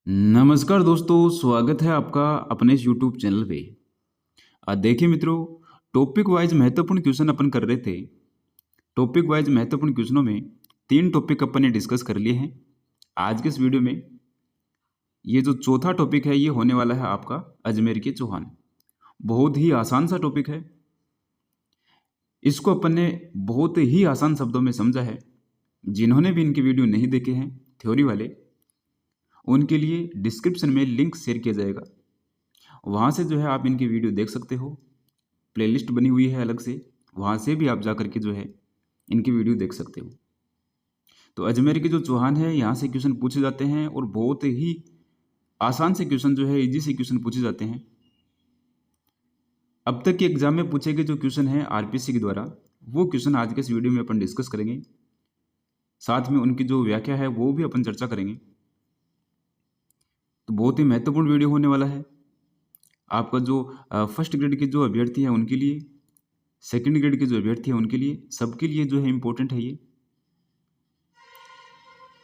नमस्कार दोस्तों, स्वागत है आपका अपने इस यूट्यूब चैनल पे। देखिए मित्रों, टॉपिक वाइज महत्वपूर्ण क्वेश्चन अपन कर रहे थे। टॉपिक वाइज महत्वपूर्ण क्वेश्चनों में 3 टॉपिक अपन ने डिस्कस कर लिए हैं। आज के इस वीडियो में ये जो चौथा टॉपिक है ये होने वाला है आपका अजमेर के चौहान। बहुत ही आसान सा टॉपिक है। इसको अपन ने बहुत ही आसान शब्दों में समझा है। जिन्होंने भी इनके वीडियो नहीं देखे हैं थ्योरी वाले, उनके लिए डिस्क्रिप्शन में लिंक शेयर किया जाएगा। वहाँ से जो है आप इनकी वीडियो देख सकते हो। प्लेलिस्ट बनी हुई है अलग से, वहाँ से भी आप जा करके जो है इनकी वीडियो देख सकते हो। तो अजमेर के जो चौहान है यहाँ से क्वेश्चन पूछे जाते हैं और बहुत ही आसान से क्वेश्चन जो है इजी से क्वेश्चन पूछे जाते हैं। अब तक के एग्जाम में पूछे गए जो क्वेश्चन हैं आरपीसी के द्वारा, वो क्वेश्चन आज के इस वीडियो में अपन डिस्कस करेंगे। साथ में उनकी जो व्याख्या है वो भी अपन चर्चा करेंगे। तो बहुत ही महत्वपूर्ण वीडियो होने वाला है आपका जो फर्स्ट ग्रेड के जो अभ्यर्थी हैं उनके लिए, सेकंड ग्रेड के जो अभ्यर्थी हैं उनके लिए, सबके लिए जो है इम्पोर्टेंट है ये।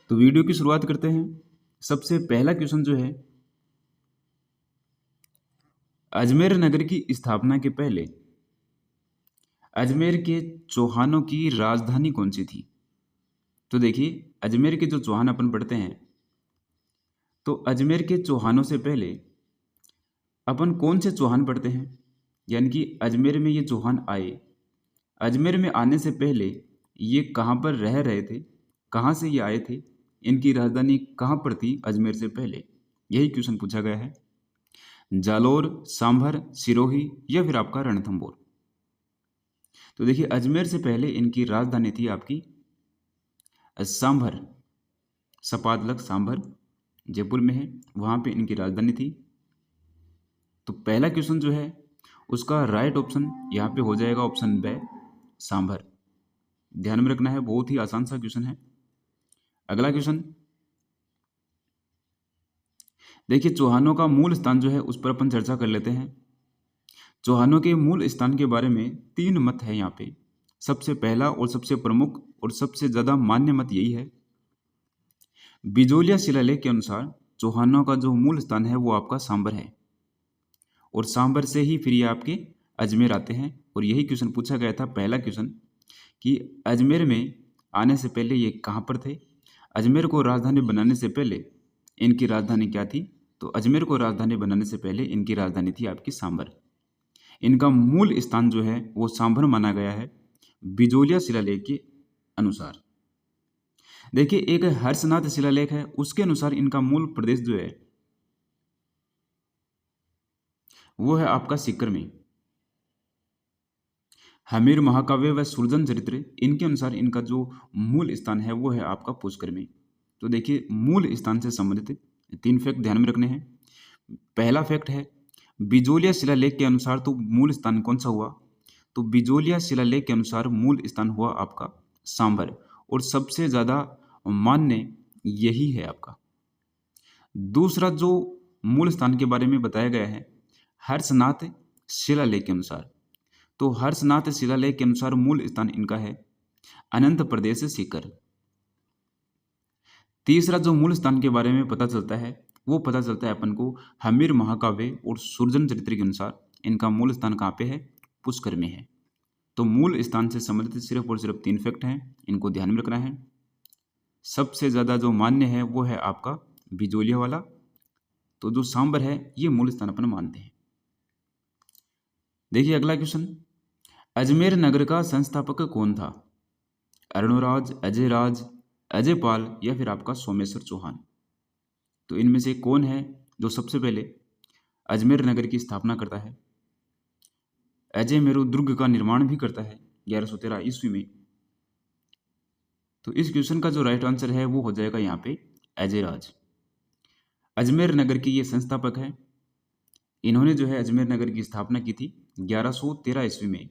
तो वीडियो की शुरुआत करते हैं। सबसे पहला क्वेश्चन जो है, अजमेर नगर की स्थापना के पहले अजमेर के चौहानों की राजधानी कौन सी थी? तो देखिए, अजमेर के जो चौहान अपन पढ़ते हैं, तो अजमेर के चौहानों से पहले अपन कौन से चौहान पढ़ते हैं? यानी कि अजमेर में ये चौहान आए, अजमेर में आने से पहले ये कहाँ पर रह रहे थे, कहाँ से ये आए थे, इनकी राजधानी कहाँ पर थी अजमेर से पहले? यही क्वेश्चन पूछा गया है। जालोर, सांभर, सिरोही या फिर आपका रणथंभौर। तो देखिए, अजमेर से पहले इनकी राजधानी थी आपकी सांभर। सपादलक सांभर जयपुर में है, वहाँ पे इनकी राजधानी थी। तो पहला क्वेश्चन जो है उसका राइट ऑप्शन यहाँ पे हो जाएगा ऑप्शन बी, सांभर। ध्यान में रखना है, बहुत ही आसान सा क्वेश्चन है। अगला क्वेश्चन देखिए, चौहानों का मूल स्थान जो है उस पर अपन चर्चा कर लेते हैं। चौहानों के मूल स्थान के बारे में 3 मत है यहाँ पे। सबसे पहला और सबसे प्रमुख और सबसे ज्यादा मान्य मत यही है। बिजोलिया शिलालेख के अनुसार चौहानों का जो मूल स्थान है वो आपका सांबर है, और सांबर से ही फिर ये आपके अजमेर आते हैं। और यही क्वेश्चन पूछा गया था, पहला क्वेश्चन, कि अजमेर में आने से पहले ये कहाँ पर थे, अजमेर को राजधानी बनाने से पहले इनकी राजधानी क्या थी? तो अजमेर को राजधानी बनाने से पहले इनकी राजधानी थी आपकी सांबर। इनका मूल स्थान जो है वो सांभर माना गया है बिजोलिया शिलालेख के अनुसार। देखिए, एक हर्षनाथ शिलालेख है, उसके अनुसार इनका मूल प्रदेश जो है वो है आपका सीकर में। हमीर महाकाव्य व सुरजन चरित्र, इनके अनुसार इनका जो मूल स्थान है वो है आपका पुष्कर में। तो देखिए, मूल स्थान से संबंधित 3 फैक्ट ध्यान में रखने हैं। पहला फैक्ट है, बिजोलिया शिलालेख के अनुसार तो मूल स्थान कौन सा हुआ? तो बिजोलिया शिलालेख के अनुसार मूल स्थान हुआ आपका सांभर, और सबसे ज्यादा मान्य यही है आपका। दूसरा जो मूल स्थान के बारे में बताया गया है, हर्षनाथ शिलालेख के अनुसार, तो हर्षनाथ शिलालेख के अनुसार मूल स्थान इनका है अनंत प्रदेश सीकर। तीसरा जो मूल स्थान के बारे में पता चलता है वो पता चलता है अपन को हमीर महाकाव्य और सुरजन चरित्र के अनुसार इनका मूल स्थान कहाँ पे है? पुष्कर में है। तो मूल स्थान से संबंधित सिर्फ और सिर्फ 3 फैक्ट हैं, इनको ध्यान में रखना है। सबसे ज्यादा जो मान्य है वो है आपका बिजोलिया वाला, तो जो सांबर है ये मूल स्थान अपन मानते हैं। देखिए अगला क्वेश्चन, अजमेर नगर का संस्थापक कौन था? अरुणराज, अजयराज, अजयपाल या फिर आपका सोमेश्वर चौहान। तो इनमें से कौन है जो सबसे पहले अजमेर नगर की स्थापना करता है, अजय मेरू दुर्ग का निर्माण भी करता है 1113 ईस्वी में? तो इस क्वेश्चन का जो राइट आंसर है वो हो जाएगा यहाँ पे अजयराज। अजमेर नगर की ये संस्थापक है। इन्होंने जो है अजमेर नगर की स्थापना की थी 1113 ईस्वी में,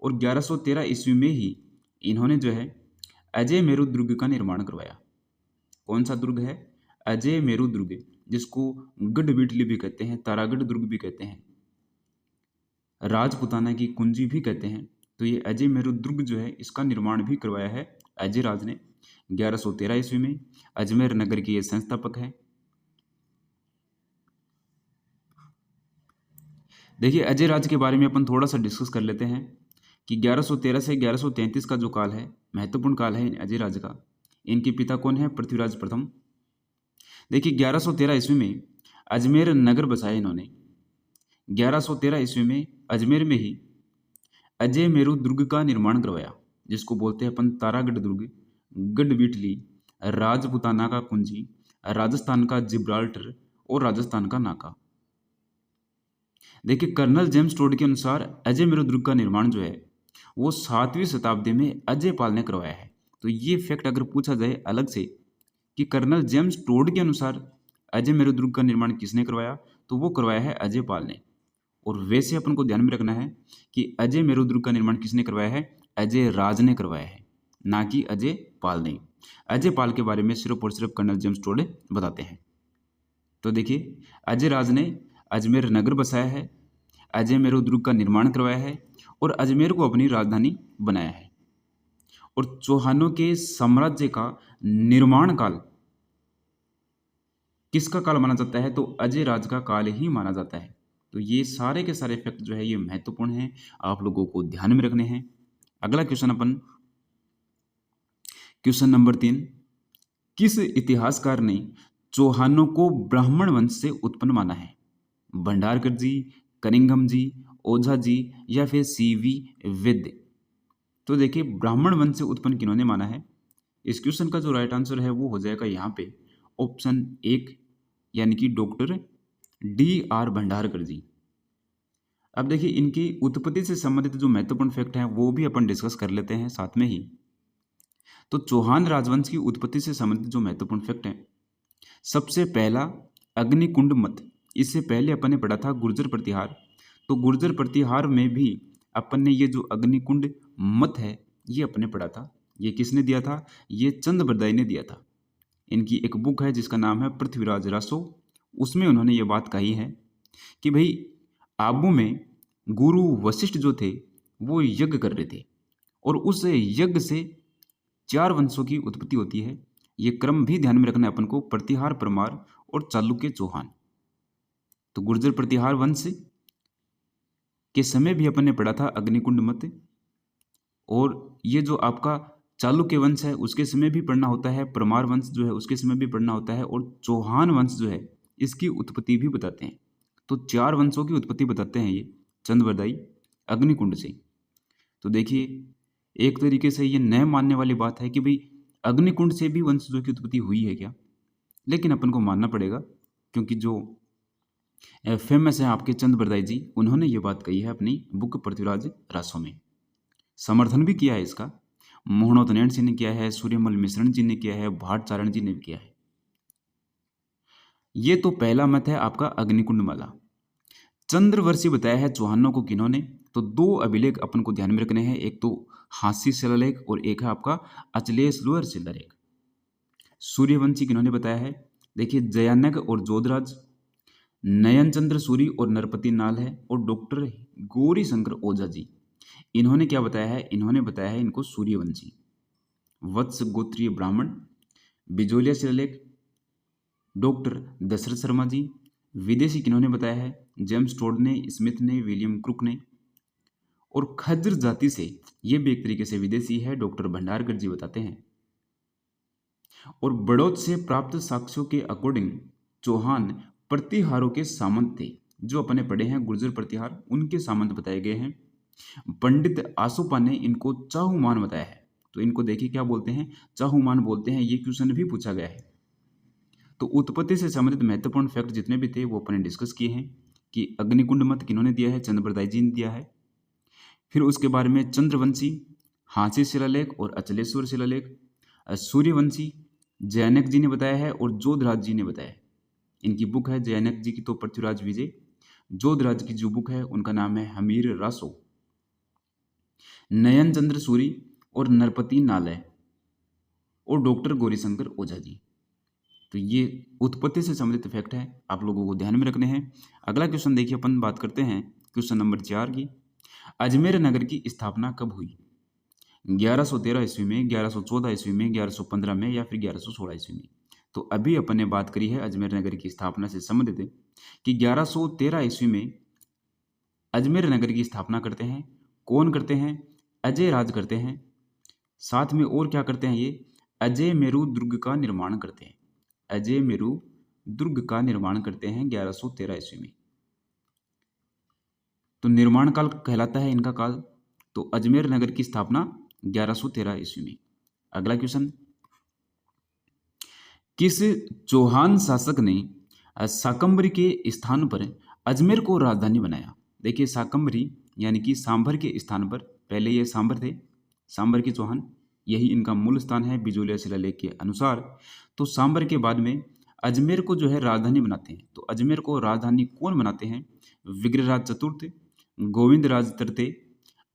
और 1113 ईस्वी में ही इन्होंने जो है अजय मेरू दुर्ग का निर्माण करवाया। कौन सा दुर्ग है? अजय मेरू दुर्ग, जिसको गढ़बिटली भी कहते हैं, तारागढ़ दुर्ग भी कहते हैं, राजपुताना की कुंजी भी कहते हैं। तो ये अजय मेरू दुर्ग जो है इसका निर्माण भी करवाया है अजय राज ने 1113 ईस्वी में। अजमेर नगर के ये संस्थापक है। देखिए अजय राज के बारे में अपन थोड़ा सा डिस्कस कर लेते हैं कि 1113 से 1133 का जो काल है महत्वपूर्ण काल है अजय राज का। इनके पिता कौन है? पृथ्वीराज प्रथम। देखिए 1113 ईस्वी में अजमेर नगर बसाया इन्होंने। 1113 ईस्वी में अजमेर में ही अजय मेरू दुर्ग का निर्माण करवाया, जिसको बोलते हैं अपन तारागढ़ दुर्ग, गढ़बीटली, राजपुताना का कुंजी, राजस्थान का जिब्राल्टर और राजस्थान का नाका। देखिए कर्नल जेम्स टोड के अनुसार अजय मेरू दुर्ग का निर्माण जो है वो 7वीं शताब्दी में अजय पाल ने करवाया है। तो ये फैक्ट अगर पूछा जाए अलग से कि कर्नल जेम्स टोड के अनुसार अजय मेरू दुर्ग का निर्माण किसने करवाया, तो वो करवाया है अजय पाल ने। और वैसे अपन को ध्यान में रखना है कि अजय मेरू दुर्ग का निर्माण किसने करवाया है? अजय राज ने करवाया है, ना कि अजय पाल ने। अजय पाल के बारे में सिर्फ और सिर्फ कर्नल जेम्स टोड बताते हैं। तो देखिए अजय राज ने अजमेर नगर बसाया है, अजय मेरू दुर्ग का निर्माण करवाया है और अजमेर को अपनी राजधानी बनाया है। और चौहानों के साम्राज्य का निर्माण काल किसका काल माना जाता है? तो अजय राज का काल ही माना जाता है। तो ये सारे के सारे फैक्ट जो है ये महत्वपूर्ण हैं, आप लोगों को ध्यान में रखने हैं। अगला क्वेश्चन अपन क्वेश्चन नंबर 3, किस इतिहासकार ने चौहानों को ब्राह्मण वंश से उत्पन्न माना है? भंडारकर जी, कनिंघम जी, ओझा जी या फिर सीवी विद्य? तो देखिए ब्राह्मण वंश से उत्पन्न किन्होंने माना है? इस क्वेश्चन का जो राइट आंसर है वो हो जाएगा यहाँ पे ऑप्शन 1, यानी कि डॉक्टर D.R. भंडारकर जी। अब देखिए इनकी उत्पत्ति से संबंधित जो महत्वपूर्ण फैक्ट हैं वो भी अपन डिस्कस कर लेते हैं साथ में ही। तो चौहान राजवंश की उत्पत्ति से संबंधित जो महत्वपूर्ण फैक्ट हैं, सबसे पहला अग्निकुंड मत। इससे पहले अपन ने पढ़ा था गुर्जर प्रतिहार। तो गुर्जर प्रतिहार में भी अपन ने ये जो अग्निकुंड मत है ये अपन ने पढ़ा था। ये किसने दिया था? ये चंद बरदाई ने दिया था। इनकी एक बुक है जिसका नाम है पृथ्वीराज रासो। उसमें उन्होंने ये बात कही है कि भाई आबू में गुरु वशिष्ठ जो थे वो यज्ञ कर रहे थे और उस यज्ञ से 4 वंशों की उत्पत्ति होती है। ये क्रम भी ध्यान में रखना है अपन को, प्रतिहार, परमार और चालुक्य चौहान। तो गुर्जर प्रतिहार वंश के समय भी अपन ने पढ़ा था अग्निकुंड मत, और ये जो आपका चालुक्य वंश है उसके समय भी पढ़ना होता है, परमार वंश जो है उसके समय भी पढ़ना होता है, और चौहान वंश जो है इसकी उत्पत्ति भी बताते हैं। तो 4 वंशों की उत्पत्ति बताते हैं ये चंद्रवरदाई अग्निकुंड से। तो देखिए एक तरीके से ये न मानने वाली बात है कि भाई अग्निकुंड से भी वंशजों की उत्पत्ति हुई है क्या, लेकिन अपन को मानना पड़ेगा क्योंकि जो फेमस है आपके चंद्रवरदाई जी, उन्होंने ये बात कही है अपनी बुक पृथ्वीराज रासो में। समर्थन भी किया है इसका, मोहनोत्तनयन जी ने किया है, सूर्यमल मिश्रण जी ने किया है, भाटचारण जी ने भी किया है। ये तो पहला मत है आपका अग्निकुंड माला। चंद्रवर्षी बताया है चौहानों को किन्होंने? तो 2 अभिलेख अपन को ध्यान में रखने हैं, एक तो हास्य शिलालेख और एक है आपका अचलेश लोअर शिलालेख। सूर्यवंशी किन्होंने बताया है? देखिए जयानक और जोधराज, नयन चंद्र सूरी और नरपति नाल है, और डॉक्टर गौरी शंकर ओझा जी। इन्होंने क्या बताया है? इन्होंने बताया है इनको सूर्यवंशी। वत्स गोत्रीय ब्राह्मण, बिजोलिया शिलालेख, डॉक्टर दशरथ शर्मा जी। विदेशी किन्होंने बताया है? जेम्स टोड ने, स्मिथ ने, विलियम क्रुक ने। और खज्र जाति से, ये भी एक तरीके से विदेशी है, डॉक्टर भंडारकर जी बताते हैं। और बड़ौत से प्राप्त साक्ष्यों के अकॉर्डिंग चौहान प्रतिहारों के सामंत थे। जो अपने पढ़े हैं गुर्जर प्रतिहार, उनके सामंत बताए गए हैं। पंडित आसोपा ने इनको चाहुमान बताया है। तो इनको देखिए क्या बोलते हैं? चाहुमान बोलते हैं। ये क्वेश्चन भी पूछा गया है। तो उत्पत्ति से संबंधित महत्वपूर्ण फैक्ट जितने भी थे वो अपने डिस्कस किए हैं कि अग्निकुंड मत किन्होंने दिया है? चंद्रवरदाई जी ने दिया है। फिर उसके बारे में चंद्रवंशी, हांसी शिलालेख और अचलेश्वर शिलालेख, सूर्यवंशी जैनक जी ने बताया है और जोधराज जी ने बताया है। इनकी बुक है जैनक जी की तो पृथ्वीराज विजय, जोधराज की जो बुक है उनका नाम है हमीर रासो। नयन चंद्र सूरी और नरपति नालय और डॉक्टर गौरीशंकर ओझा जी। तो ये उत्पत्ति से संबंधित फैक्ट है, आप लोगों को ध्यान में रखने हैं। अगला क्वेश्चन देखिए, अपन बात करते हैं क्वेश्चन नंबर 4 की। अजमेर नगर की स्थापना कब हुई? 1113 ईस्वी में, 1114 ईस्वी में, 1115 में या फिर 1116 ईस्वी में? तो अभी अपन ने बात करी है अजमेर नगर की स्थापना से संबंधित कि 1113 ईस्वी में अजमेर नगर की स्थापना करते हैं। कौन करते हैं? अजय राज करते हैं। साथ में और क्या करते हैं? ये अजय मेरू दुर्ग का निर्माण करते हैं। अजय मेरू दुर्ग का निर्माण करते हैं 1113 ईस्वी में। तो निर्माण काल कहलाता है इनका काल। तो अजमेर नगर की स्थापना 1113 ईस्वी में। अगला क्वेश्चन, किस चौहान शासक ने शाकंभरी के स्थान पर अजमेर को राजधानी बनाया? देखिए, शाकंभरी यानी कि सांभर के स्थान पर, पहले ये सांभर थे, सांभर के चौहान, यही इनका मूल स्थान है बिजोलिया शिलालेख के अनुसार। तो सांभर के बाद में अजमेर को जो है राजधानी बनाते हैं। तो अजमेर को राजधानी कौन बनाते हैं? विग्रहराज चतुर्थ, गोविंदराज तृतीय,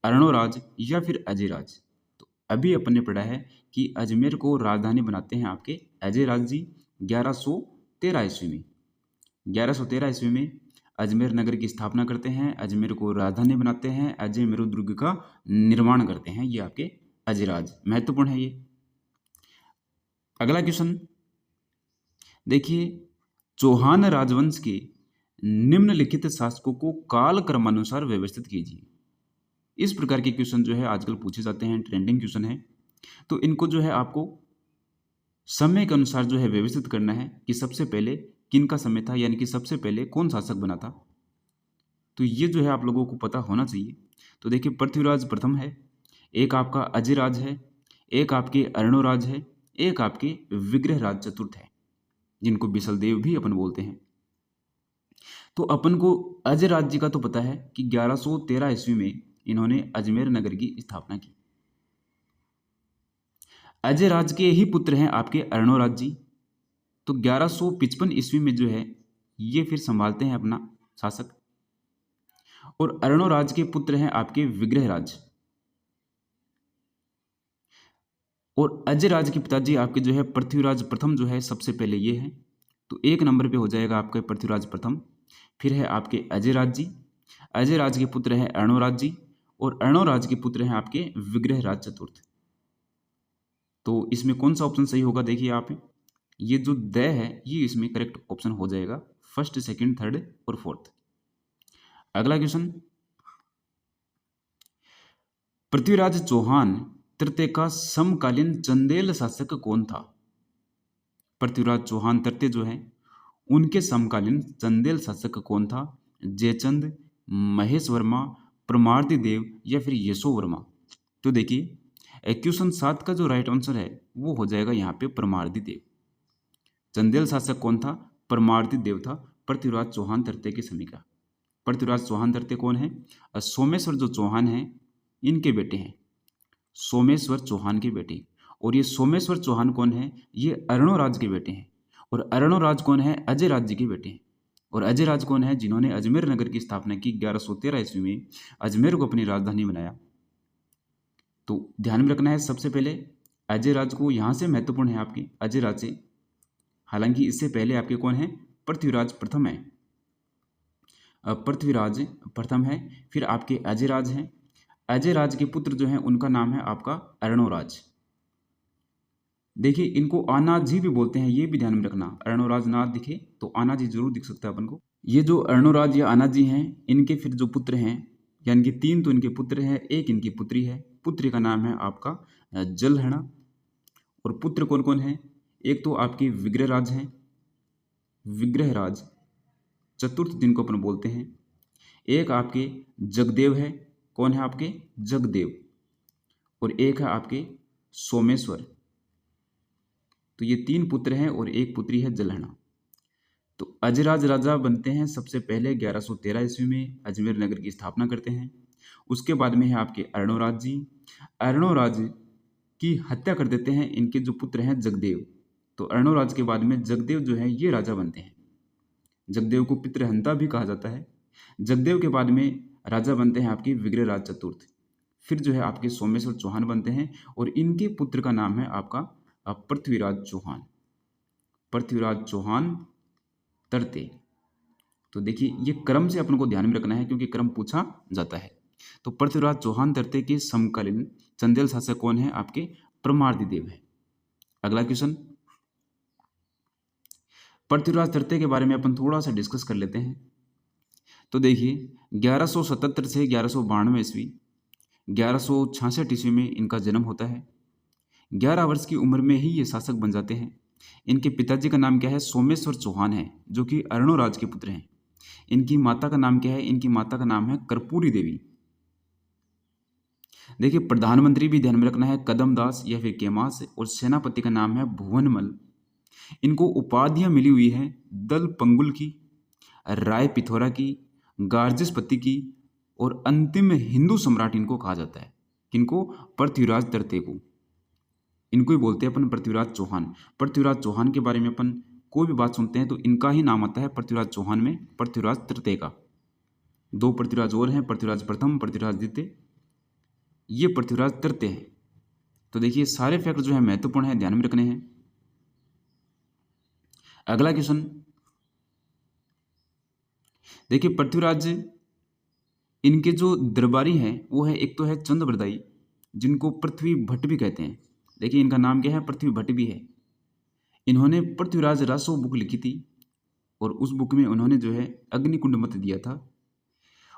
अर्णोराज या फिर अजयराज? तो अभी अपन ने पढ़ा है कि अजमेर को राजधानी बनाते हैं आपके अजयराज जी 1113 ईस्वी में। 1113 ईस्वी में अजमेर नगर की स्थापना करते हैं, अजमेर को राजधानी बनाते हैं, अजय मेरू दुर्ग का निर्माण करते हैं, ये आपके अजयराज। महत्वपूर्ण है ये। अगला क्वेश्चन देखिए, चौहान राजवंश के निम्नलिखित शासकों को काल क्रमानुसार व्यवस्थित कीजिए। इस प्रकार के क्वेश्चन जो है आजकल पूछे जाते हैं, ट्रेंडिंग क्वेश्चन है। तो इनको जो है आपको समय के अनुसार जो है व्यवस्थित करना है कि सबसे पहले किन का समय था, यानी कि सबसे पहले कौन शासक बना था। तो ये जो है आप लोगों को पता होना चाहिए। तो देखिए, पृथ्वीराज प्रथम है, एक आपका अजयराज है, एक आपके अर्णोराज है, एक आपके विग्रहराज चतुर्थ है, जिनको बिसलदेव भी अपन बोलते हैं। तो अपन को अजयराज जी का तो पता है कि 1113 ईस्वी में इन्होंने अजमेर नगर की स्थापना की। अजयराज के ही पुत्र हैं आपके अर्णोराज जी। तो 1155 ईस्वी में जो है ये फिर संभालते हैं अपना शासक। और अर्णोराज के पुत्र हैं आपके विग्रहराज। और अजयराज के पिताजी आपके जो है पृथ्वीराज प्रथम जो है सबसे पहले ये है। तो एक नंबर पे हो जाएगा आपका पृथ्वीराज प्रथम। फिर है आपके अजयराज जी, अजयराज के पुत्र हैं अर्णोराज जी, और अर्णोराज के पुत्र हैं आपके विग्रहराज चतुर्थ। तो इसमें कौन सा ऑप्शन सही होगा? देखिए आप, ये जो द है ये इसमें करेक्ट ऑप्शन हो जाएगा, फर्स्ट, सेकंड, थर्ड और फोर्थ। अगला क्वेश्चन, पृथ्वीराज चौहान तृतीय का समकालीन चंदेल शासक कौन था? पृथ्वीराज चौहान तृतीय जो है उनके समकालीन चंदेल शासक कौन था? जयचंद, महेश वर्मा, परमार्दी देव या फिर यशो वर्मा? तो देखिए, क्वेश्चन 7 का जो राइट आंसर है वो हो जाएगा यहाँ पे परमार्दी देव। चंदेल शासक कौन था? परमार्दी देव था, पृथ्वीराज चौहान तृतीय के समय का। पृथ्वीराज चौहान तृतीय कौन है? सोमेश्वर जो चौहान हैं इनके बेटे हैं, सोमेश्वर चौहान के बेटे। और ये सोमेश्वर चौहान कौन है? ये अर्णोराज के बेटे हैं। और अर्णोराज कौन है? अजयराज जी के बेटे हैं। और अजयराज कौन है? जिन्होंने अजमेर नगर की स्थापना की 1113 ईस्वी में, अजमेर को अपनी राजधानी बनाया। तो ध्यान में रखना है सबसे पहले अजयराज को, यहाँ से महत्वपूर्ण है आपकी अजयराज से। हालांकि इससे पहले आपके कौन है? पृथ्वीराज प्रथम है, पृथ्वीराज प्रथम है, फिर आपके अजयराज हैं। अजयराज के पुत्र जो हैं उनका नाम है आपका अर्णोराज। देखिए, इनको आनाजी भी बोलते हैं, ये भी ध्यान में रखना। अर्णोराज ना दिखे तो आनाजी जरूर दिख सकता है अपन को। ये जो अर्णोराज या आनाजी हैं इनके फिर जो पुत्र हैं, यानी कि 3 तो इनके पुत्र हैं, एक इनकी पुत्री है। पुत्री का नाम है आपका जलहणा। और पुत्र कौन कौन है? एक तो आपके विग्रहराज हैं, विग्रहराज चतुर्थ जिनको अपन बोलते हैं। एक आपके जगदेव है, कौन है आपके? जगदेव। और एक है आपके सोमेश्वर। तो ये 3 पुत्र हैं और एक पुत्री है जलहणा। तो अजयराज राजा बनते हैं सबसे पहले 1113 ईस्वी में, अजमेर नगर की स्थापना करते हैं। उसके बाद में है आपके अर्णोराज जी। अर्णोराज की हत्या कर देते हैं इनके जो पुत्र हैं जगदेव। तो अर्णोराज के बाद में जगदेव जो है ये राजा बनते हैं। जगदेव को पितृहंता भी कहा जाता है। जगदेव के बाद में राजा बनते हैं आपके विग्रहराज चतुर्थ। फिर जो है आपके सोमेश्वर चौहान बनते हैं और इनके पुत्र का नाम है आपका पृथ्वीराज चौहान। पृथ्वीराज चौहान तृतीय। तो देखिए, ये क्रम से अपन को ध्यान में रखना है क्योंकि क्रम पूछा जाता है। तो पृथ्वीराज चौहान तृतीय के समकालीन चंदेल शासक कौन है? आपके परमार्दी देव है। अगला क्वेश्चन, पृथ्वीराज तृतीय के बारे में अपन थोड़ा सा डिस्कस कर लेते हैं। तो देखिए 1177 से 1192 ईस्वी, 1166 ईस्वी में इनका जन्म होता है। 11 वर्ष की उम्र में ही ये शासक बन जाते हैं। इनके पिताजी का नाम क्या है? सोमेश्वर चौहान है, जो कि अर्णोराज के पुत्र हैं। इनकी माता का नाम क्या है? इनकी माता का नाम है कर्पूरी देवी। देखिए प्रधानमंत्री भी ध्यान में रखना है, कदमदास या फिर केमास, और सेनापति का नाम है भुवनमल। इनको उपाधियां मिली हुई हैं दल पंगुल की, राय पिथौरा की, गार्जस्पति की, और अंतिम हिंदू सम्राट इनको कहा जाता है। किनको? पृथ्वीराज तृतीय को। इनको ही बोलते हैं अपन पृथ्वीराज चौहान। पृथ्वीराज चौहान के बारे में अपन कोई भी बात सुनते हैं तो इनका ही नाम आता है पृथ्वीराज चौहान में, पृथ्वीराज तृतीय का। दो पृथ्वीराज और हैं, पृथ्वीराज प्रथम, पृथ्वीराज द्वितीय, ये पृथ्वीराज तृतीय है। तो देखिए सारे फैक्ट जो है महत्वपूर्ण है, ध्यान में रखने हैं। अगला क्वेश्चन देखिए, पृथ्वीराज इनके जो दरबारी हैं वो है, एक तो है चंद्रबरदाई, जिनको पृथ्वी भट्ट भी कहते हैं। देखिए इनका नाम क्या है? पृथ्वी भट्ट भी है। इन्होंने पृथ्वीराज रासो बुक लिखी थी, और उस बुक में उन्होंने जो है अग्निकुंड मत दिया था,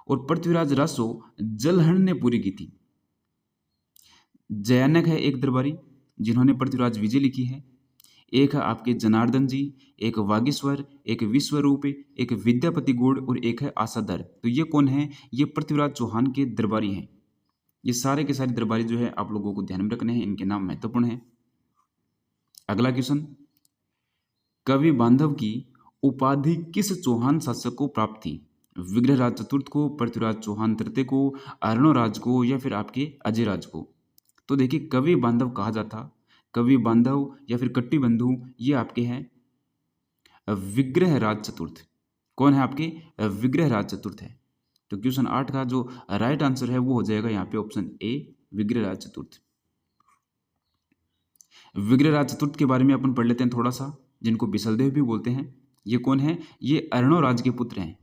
और पृथ्वीराज रासो जलहरण ने पूरी की थी। जयानक है एक दरबारी, जिन्होंने पृथ्वीराज विजय लिखी है। एक है आपके जनार्दन जी, एक वागीश्वर, एक विश्वरूप, एक विद्यापति गौड़, और एक है आसाधर। तो ये कौन है? ये पृथ्वीराज चौहान के दरबारी हैं। ये सारे के सारे दरबारी जो है आप लोगों को ध्यान में रखने हैं, इनके नाम महत्वपूर्ण है। अगला क्वेश्चन, कवि बांधव की उपाधि किस चौहान शासक को प्राप्त थी? विग्रहराज चतुर्थ को, पृथ्वीराज चौहान तृतीय को, अर्णोराज को, या फिर आपके अजयराज को? तो देखिए कवि बांधव कहा जाता, कवि बांधव या फिर कट्टी बंधु, ये आपके हैं विग्रहराज चतुर्थ। कौन है आपके? विग्रहराज चतुर्थ है। तो क्वेश्चन 8 का जो राइट आंसर है वो हो जाएगा यहाँ पे ऑप्शन ए, विग्रहराज चतुर्थ। विग्रहराज चतुर्थ के बारे में अपन पढ़ लेते हैं थोड़ा सा, जिनको बिसलदेव भी बोलते हैं। ये कौन है? ये अर्णोराज के पुत्र हैं।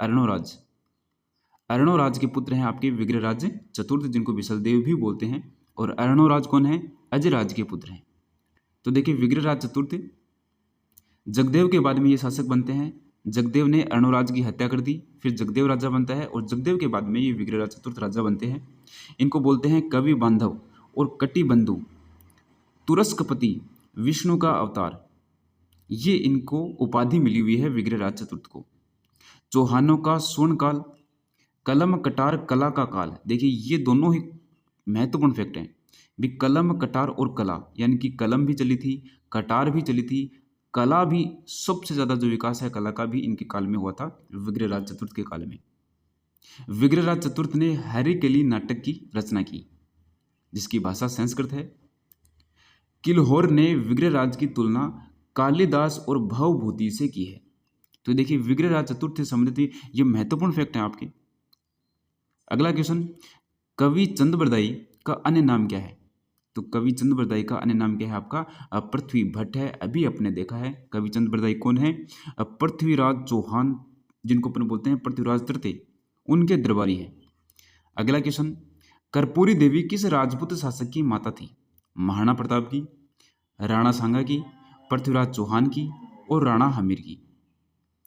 अर्णोराज, अर्णोराज के पुत्र हैं आपके विग्रहराज चतुर्थ, जिनको बिसलदेव भी बोलते हैं। और अर्णोराज कौन है? अजयराज के पुत्र हैं। तो देखिए विग्रहराज चतुर्थ जगदेव के बाद में ये शासक बनते हैं। जगदेव ने अर्णोराज की हत्या कर दी, फिर जगदेव राजा बनता है, और जगदेव के बाद में ये विग्रहराज चतुर्थ राजा बनते हैं। इनको बोलते हैं कवि बांधव और कटिबंधु, तुरस्कपति, विष्णु का अवतार। ये इनको उपाधि मिली हुई है विग्रहराज चतुर्थ को। चौहानों का स्वर्ण काल, कलम कटार कला का काल। देखिए ये दोनों ही महत्वपूर्ण फैक्ट हैं भी। कलम कटार और कला, यानी कि कलम भी चली थी, कटार भी चली थी, कला भी, सबसे ज्यादा जो विकास है कला का भी इनके काल में हुआ था, विग्रहराज चतुर्थ के काल में। विग्रहराज चतुर्थ ने हरिकेली नाटक की रचना की, जिसकी भाषा संस्कृत है। किलहोर ने विग्रहराज की तुलना कालिदास और भवभूति से की है। तो देखिए विग्रहराज चतुर्थ से संबंधित ये महत्वपूर्ण फैक्ट है आपके। अगला क्वेश्चन, कवि चंद्रबरदाई का अन्य नाम क्या है? तो कवि चंद्रबरदाई का अन्य नाम क्या है आपका? पृथ्वी भट्ट है। अभी अपने देखा है कवि चंद्रबरदाई कौन है? पृथ्वीराज चौहान, जिनको अपन बोलते हैं पृथ्वीराज तृतीय, उनके दरबारी है। अगला क्वेश्चन, कर्पूरी देवी किस राजपूत शासक की माता थी? महाराणा प्रताप की, राणा सांगा की, पृथ्वीराज चौहान की, और राणा हमीर की?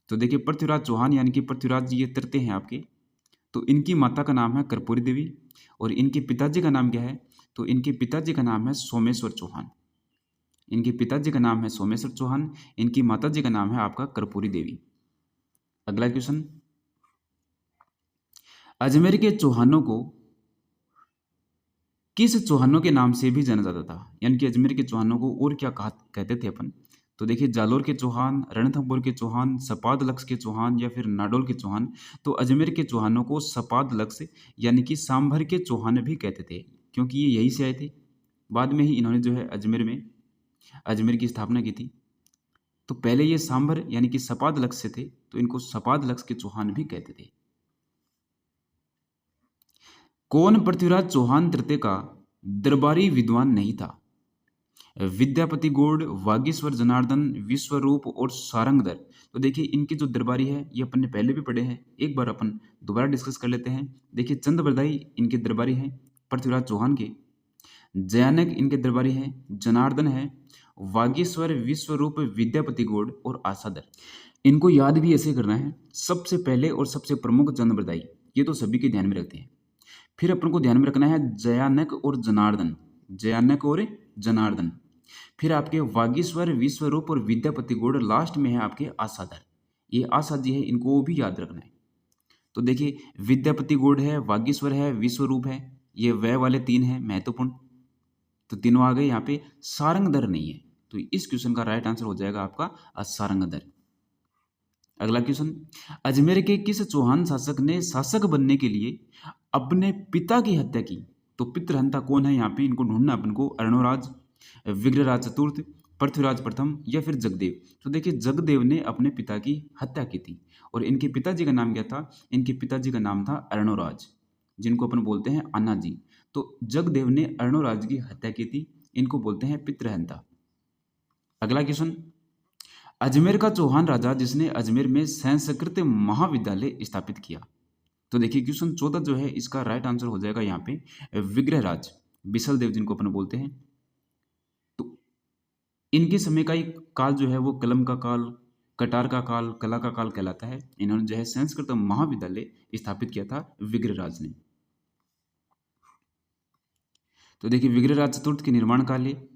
तो देखिए पृथ्वीराज चौहान यानी कि पृथ्वीराज जी ये तृतीय हैं आपके। तो इनकी माता का नाम है कर्पूरी देवी, और इनके पिताजी का नाम क्या है? तो इनके पिताजी का नाम है सोमेश्वर चौहान। इनके पिताजी का नाम है सोमेश्वर चौहान, इनकी माताजी का नाम है आपका कर्पूरी देवी। अगला क्वेश्चन, अजमेर के चौहानों को किस चौहानों के नाम से भी जाना जाता था? यानी कि अजमेर के चौहानों को और क्या कहते थे अपन? तो देखिए जालोर के चौहान, रणथंभौर के चौहान, सपाद लक्ष्य के चौहान, या फिर नाडोल के चौहान। तो अजमेर के चौहानों को सपाद लक्ष्य यानी कि सांभर के चौहान भी कहते थे, क्योंकि ये यहीं से आए थे। बाद में ही इन्होंने जो है अजमेर की स्थापना की थी। तो पहले ये सांभर यानी कि सपाद लक्ष्य थे, तो इनको सपाद लक्ष्य के चौहान भी कहते थे। कौन पृथ्वीराज चौहान तृतीय का दरबारी विद्वान नहीं था? विद्यापति गौड़, वागीश्वर जनार्दन, विश्वरूप और सारंगधर। तो देखिए इनके जो दरबारी है ये अपन ने पहले भी पढ़े हैं, एक बार अपन दोबारा डिस्कस कर लेते हैं। देखिए चंद्रबरदाई इनके दरबारी हैं पृथ्वीराज चौहान के, जयानक इनके दरबारी हैं, जनार्दन है, वागीश्वर, विश्वरूप, विद्यापति गौड़ और आसाधर। इनको याद भी ऐसे करना है, सबसे पहले और सबसे प्रमुख चंद्रबरदाई, ये तो सभी के ध्यान में रखते हैं। फिर अपन को ध्यान में रखना है जयानक और जनार्दन, जयानक और जनार्दन। फिर आपके वागीश्वर, विश्वरूप और विद्यापति गौड़, लास्ट में है आपके आसाधर। ये आशा जी है, इनको भी याद रखना है। तो देखिए, विद्यापति गौड़ है, वागीश्वर है, विश्वरूप है, ये वह वाले तीन हैं महत्वपूर्ण। तो तीनों आ गए यहाँ पे, सारंगधर नहीं है। तो इस क्वेश्चन का राइट आंसर हो जाएगा आपका सारंगधर। अगला क्वेश्चन, अजमेर के किस चौहान शासक ने शासक बनने के लिए अपने पिता की हत्या की? तो पितृहंता कौन है यहाँ पे, इनको ढूंढना अपन को। अर्णोराज, विग्रहराज चतुर्थ, पृथ्वीराज प्रथम या फिर जगदेव। तो देखिए, जगदेव ने अपने पिता की हत्या की थी, और इनके पिताजी का नाम क्या था? इनके पिताजी का नाम था अर्णोराज, जिनको अपन बोलते हैं अन्ना जी। तो जगदेव ने अर्णोराज की हत्या की थी, इनको बोलते हैं पितृहंता। अगला क्वेश्चन, अजमेर का चौहान राजा जिसने अजमेर में संस्कृत महाविद्यालय स्थापित किया? तो देखिए, क्वेश्चन 14 जो है, इसका राइट आंसर हो जाएगा यहाँ पे विग्रहराज, बिसल देव जिनको अपन बोलते हैं। तो इनके समय का एक काल जो है वो कलम का काल, कटार का काल, कला का काल कहलाता है। इन्होंने जो है संस्कृत महाविद्यालय स्थापित किया था विग्रहराज ने। तो देखिए, विग्रहराज चतुर्थ के निर्माण काल है।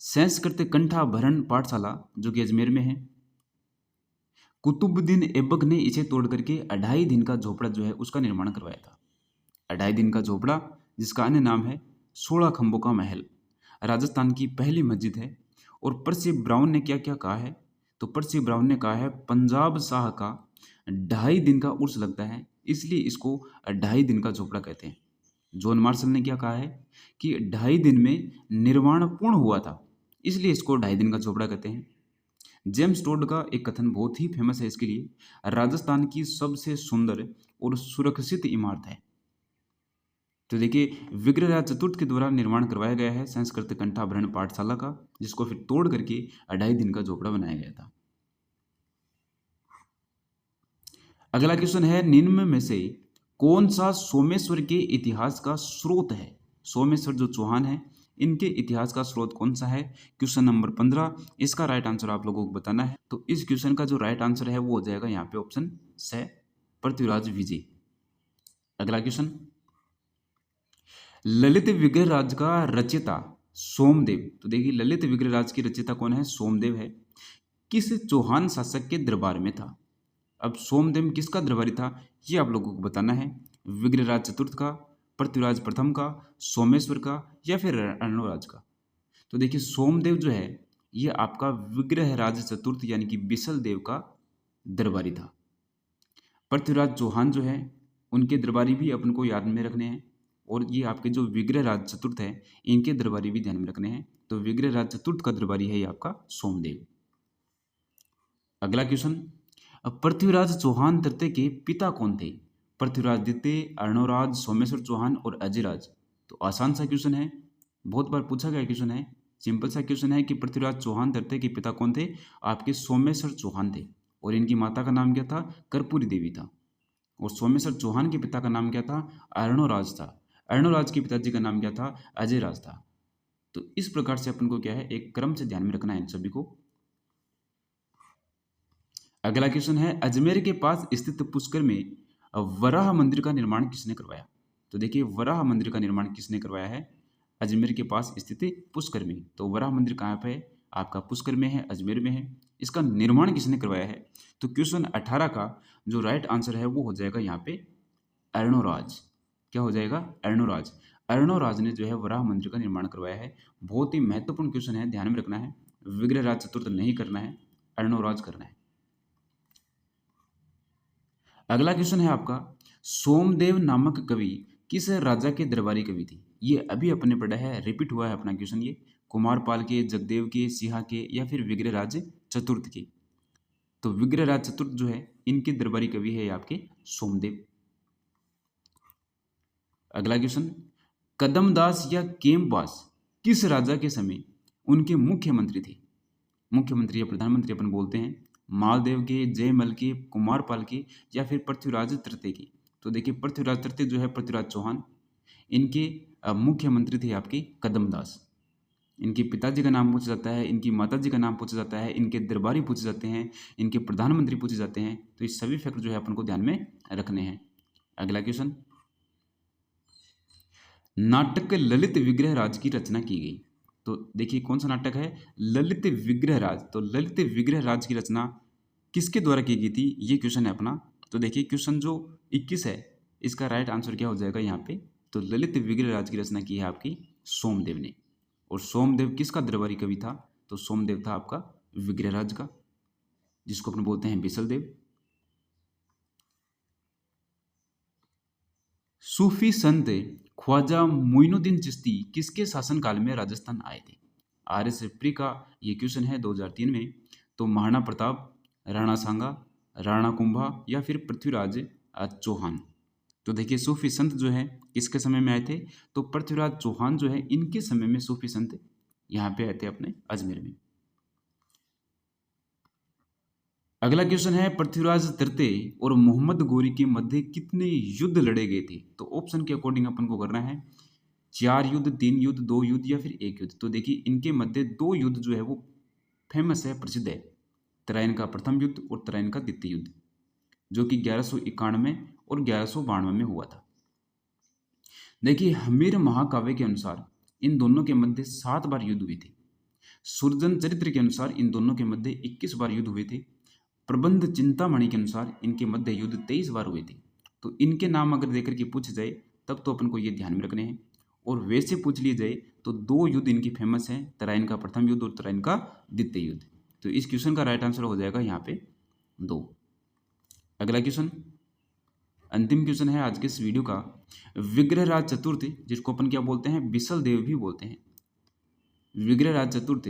संस्कृत कंठाभरण पाठशाला जो कि अजमेर में है। कुतुबुद्दीन ऐबक ने इसे तोड़ करके 2.5 दिन का झोपड़ा जो है उसका निर्माण करवाया था। 2.5 दिन का झोपड़ा, जिसका अन्य नाम है 16 खंभों का महल, राजस्थान की पहली मस्जिद है। और पर्सी ब्राउन ने क्या क्या कहा है? तो पर्सी ब्राउन ने कहा है पंजाब शाह का 2.5 दिन का उर्स लगता है, इसलिए इसको 2.5 दिन का झोपड़ा कहते हैं। जॉन मार्शल ने क्या कहा है कि 2.5 दिन में निर्माण पूर्ण हुआ था, इसलिए इसको 2.5 दिन का झोपड़ा कहते हैं। जेम्स टोड का एक कथन बहुत ही फेमस है इसके लिए, राजस्थान की सबसे सुंदर और सुरक्षित इमारत है। तो देखिए, विग्रहराज चतुर्थ के द्वारा निर्माण करवाया गया है संस्कृत कंठाभरण पाठशाला का, जिसको फिर तोड़ करके 2.5 दिन का झोपड़ा बनाया गया था। अगला क्वेश्चन है, निम्न में से कौन सा सोमेश्वर के इतिहास का स्रोत है? सोमेश्वर जो चौहान है, इनके इतिहास का स्रोत कौन सा है? क्वेश्चन नंबर 15, इसका राइट आंसर आप लोगों को बताना है। तो इस क्वेश्चन का जो राइट आंसर है वो हो जाएगा यहाँ पे ऑप्शन से, पृथ्वीराज विजय। अगला क्वेश्चन, ललित विग्रहराज का रचयिता सोमदेव। तो देखिए, ललित विग्रहराज की रचयिता कौन है? सोमदेव है। किस चौहान शासक के दरबार में था? अब सोमदेव किसका दरबारी था, ये आप लोगों को बताना है। विग्रहराज चतुर्थ का, पृथ्वीराज प्रथम का, सोमेश्वर का या फिर अर्णोराज का? तो देखिए, सोमदेव जो है ये आपका विग्रहराज चतुर्थ यानी कि बिसल देव का दरबारी था। पृथ्वीराज चौहान जो है उनके दरबारी भी अपन को याद में रखने हैं, और ये आपके जो विग्रहराज चतुर्थ है इनके दरबारी भी ध्यान में रखने हैं। तो विग्रहराज चतुर्थ का दरबारी है ये आपका सोमदेव। अगला क्वेश्चन, पृथ्वीराज चौहान तृतीय के पिता कौन थे? पृथ्वीराज द्वितीय, अर्णोराज, सोमेश्वर चौहान और अजयराज। तो आसान सा क्वेश्चन है, बहुत बार पूछा गया क्वेश्चन है, सिंपल सा क्वेश्चन है कि पृथ्वीराज चौहान तृतीय के पिता कौन थे? आपके सोमेश्वर चौहान थे, और इनकी माता का नाम क्या था? कर्पूरी देवी था। और सोमेश्वर चौहान के पिता का नाम क्या था? अर्णोराज था। अर्णोराज के पिताजी का नाम क्या था? अजयराज था। तो इस प्रकार से अपन को क्या है, एक क्रम से ध्यान में रखना है इन सभी को। अगला क्वेश्चन है, अजमेर के पास स्थित पुष्कर में वराह मंदिर का निर्माण किसने करवाया? तो देखिए, वराह मंदिर का निर्माण किसने करवाया है? अजमेर के पास स्थित पुष्कर में। तो वराह मंदिर कहाँ पे है? आपका पुष्कर में है, अजमेर में है। इसका निर्माण किसने करवाया है? तो क्वेश्चन 18 का जो राइट आंसर है वो हो जाएगा यहाँ पे अर्णोराज। क्या हो जाएगा? अर्णोराज। अर्णोराज ने जो है वराह मंदिर का निर्माण करवाया है। बहुत ही महत्वपूर्ण क्वेश्चन है, ध्यान में रखना है। विग्रहराज चतुर्थ नहीं करना है, अर्णोराज करना है। अगला क्वेश्चन है आपका, सोमदेव नामक कवि किस राजा के दरबारी कवि थे? ये अभी अपने पढ़ा है, रिपीट हुआ है अपना क्वेश्चन ये। कुमारपाल के, जगदेव के, सिंहा के या फिर विग्रहराज चतुर्थ के? तो विग्रहराज चतुर्थ जो है इनके दरबारी कवि है आपके सोमदेव। अगला क्वेश्चन, कदमदास या केमवास किस राजा के समय उनके मुख्यमंत्री थे? मुख्यमंत्री या प्रधानमंत्री अपन बोलते हैं। मालदेव के, जयमल के, कुमारपाल के या फिर पृथ्वीराज तृतीय के? तो देखिए, पृथ्वीराज तृतीय जो है पृथ्वीराज चौहान, इनके मुख्यमंत्री थे आपके कदमदास। इनके पिताजी का नाम पूछा जाता है, इनकी माताजी का नाम पूछा जाता है, इनके दरबारी पूछे जाते हैं, इनके प्रधानमंत्री पूछे जाते हैं। तो ये सभी फैक्ट जो है अपन को ध्यान में रखने हैं। अगला क्वेश्चन, नाटक ललित विग्रह राज की रचना की गई। तो देखिए कौन सा नाटक है, ललित विग्रह राज। तो ललित विग्रह राज की रचना किसके द्वारा की गई थी, ये क्वेश्चन है अपना। तो देखिए क्वेश्चन जो 21 है, इसका राइट आंसर क्या हो जाएगा यहाँ पे। तो ललित विग्रह राज की रचना की है आपकी सोमदेव ने। और सोमदेव किसका दरबारी कवि था, तो सोमदेव था आपका विग्रहराज का, जिसको अपन बोलते हैं बिसल। सूफी संत ख्वाजा मोइनुद्दीन चिश्ती किसके शासनकाल में राजस्थान आए थे। RS का ये क्वेश्चन है 2003 में। तो महाराणा प्रताप, राणा सांगा, राणा कुंभा या फिर पृथ्वीराज चौहान। तो देखिए सूफी संत जो है किसके समय में आए थे, तो पृथ्वीराज चौहान जो है इनके समय में सूफी संत यहाँ पे आए थे अपने अजमेर में। अगला क्वेश्चन है, पृथ्वीराज तृतीय और मोहम्मद गोरी के मध्य कितने युद्ध लड़े गए थे। तो ऑप्शन के अकॉर्डिंग अपन को करना है, 4 युद्ध, 3 युद्ध, 2 युद्ध या फिर 1 युद्ध। तो देखिए इनके मध्य 2 युद्ध जो है वो फेमस है, प्रसिद्ध है। तराइन का प्रथम युद्ध और तराइन का द्वितीय युद्ध, जो कि 1191 और 1192 में हुआ था। देखिए हमीर महाकाव्य के अनुसार इन दोनों के मध्य 7 बार युद्ध हुए थे। सुरजन चरित्र के अनुसार इन दोनों के मध्य 21 बार युद्ध हुए थे। प्रबंध चिंतामणि के अनुसार इनके मध्य युद्ध 23 बार हुए थे। तो इनके नाम अगर देकर के पूछे जाए तब तो अपन को ये ध्यान में रखने हैं। और वैसे पूछ लिए जाए तो 2 युद्ध इनकी फेमस हैं, तराइन का प्रथम युद्ध और तराइन का द्वितीय युद्ध। तो इस क्वेश्चन का राइट आंसर हो जाएगा यहाँ पे 2। अगला क्वेश्चन, अंतिम क्वेश्चन है आज के इस वीडियो का। विग्रहराज चतुर्थ, जिसको अपन क्या बोलते हैं, बिसल देव भी बोलते हैं, विग्रहराज चतुर्थ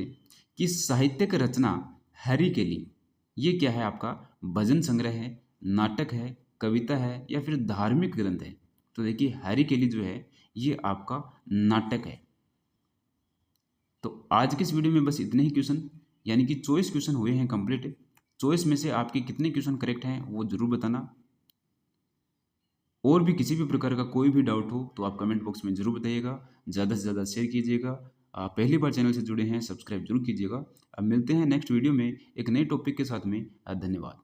की साहित्यिक रचना हैरी केली, ये क्या है आपका, भजन संग्रह है, नाटक है, कविता है या फिर धार्मिक ग्रंथ है। तो देखिए हैरी केली जो है ये आपका नाटक है। तो आज के इस वीडियो में बस इतने ही क्वेश्चन, यानी कि 24 क्वेश्चन हुए हैं कंप्लीट। 24 में से आपके कितने क्वेश्चन करेक्ट हैं वो जरूर बताना। और भी किसी भी प्रकार का कोई भी डाउट हो तो आप कमेंट बॉक्स में जरूर बताइएगा। ज़्यादा से ज़्यादा शेयर कीजिएगा। आप पहली बार चैनल से जुड़े हैं, सब्सक्राइब जरूर कीजिएगा। अब मिलते हैं नेक्स्ट वीडियो में एक नए टॉपिक के साथ में। धन्यवाद।